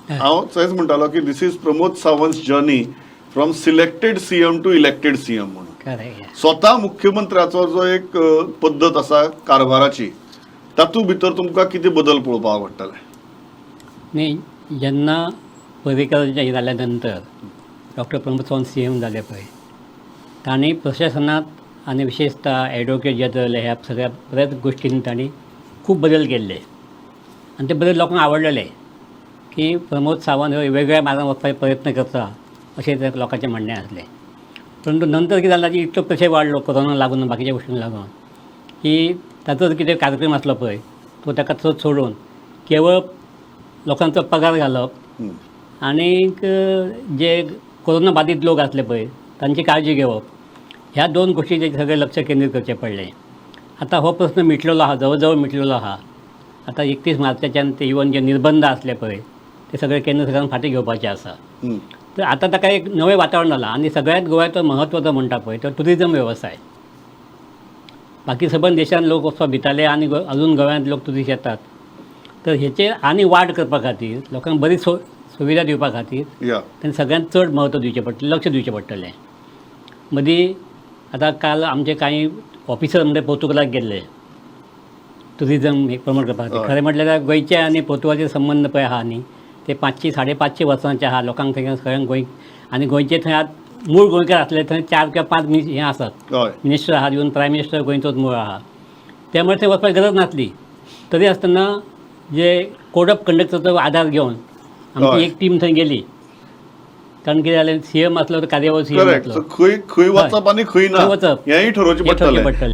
हांव थंयच म्हणटालो की this is Pramod Sawant journey from selected CM to elected CM म्हणून. स्वता मुख्यमंत्र्याचो जो एक पद्दत आसा कारभाराची तातूंत भितर तुमकां कितें बदल पळोवपाक आवडटले? न्ही, जेन्ना पर्रीकर जाल्या नंतर डॉक्टर प्रमोद सावंत सीएम जाले पळय, तांणी प्रशासनात आनी विशेषतः एडवोकेट जनरल ह्या सगळ्या बऱ्याच गोश्टींनी तांणी खूब बदल केल्ले आनी ते बदल लोकांक आवडलेले की प्रमोद सावंत हो वेगळ्या मार्गान वचपाचे प्रयत्न करता अशें ते लोकांचें म्हणणें आसलें. परंतु नंतर कितें जालें की इतलो प्रेशर वाडलो कोरोना लागून बाकीच्या गोश्टींक लागून की ताचो कितें कार्यक्रम आसलो पळय तो ताका सोडून केवळ लोकांचो पगार घालप आनीक जे कोरोना बाधित लोक आसले पळय तांची काळजी घेवप, ह्या दोन गोश्टींचेर सगळें लक्ष केंद्रीत करचें पडलें. आतां हो प्रश्न मिटलेलो आहा, जवळ जवळ मिटलेलो आहा. आतां 31 मार्चाच्यान ते इवन जे निर्बंध आसले पळय ते सगळे केंद्र सरकारान फाटीं घेवपाचे आसा. तर आतां ताका एक नवें वातावरण जाला आनी सगळ्यात गोंयाचो म्हत्वाचो म्हणटा पळय तो ट्युरिजम वेवसाय. बाकी सबंद देशांत लोक वचपाक भिताले आनी अजून गोंयांत लोक ट्युरिस्ट येतात. तर हेचेर आनी वाड करपा खातीर लोकांक बरी सुविधा दिवपा खातीर तांणी सगळ्यांत चड म्हत्व दिवचें पडटलें, लक्ष दिवचें पडटलें. मदीं आतां काल आमचे कांय ऑफिसर म्हणजे पोर्तुगालाक गेल्ले ट्युरिजम प्रमोट करपा खातीर. खरें म्हटल्यार गोंयचे आनी पोर्तुगालचे संबंद पळय आहा न्ही ते 500 550 वर्सांचे आहा. लोकांक थंय सगळ्यांक गोंय आनी गोंयचे थंय मूळ गोंयकार आसले थंय 4 किंवा 5 हें आसात मिनिस्टर आहात, इवन प्रायम मिनिस्टर गोंयचोच मूळ आहा. त्यामुळे थंय वचपाची गरज नासली. तरी आसतना जे कोड ऑफ कंडक्टचो आधार घेवन आमची एक टीम थंय गेली. कारण कितें जालें सीएम आसलो तर कार्यावळ सीएम आसलो, खंय वचप आनी खंय ना हेंय ठरोवचें पडटलें.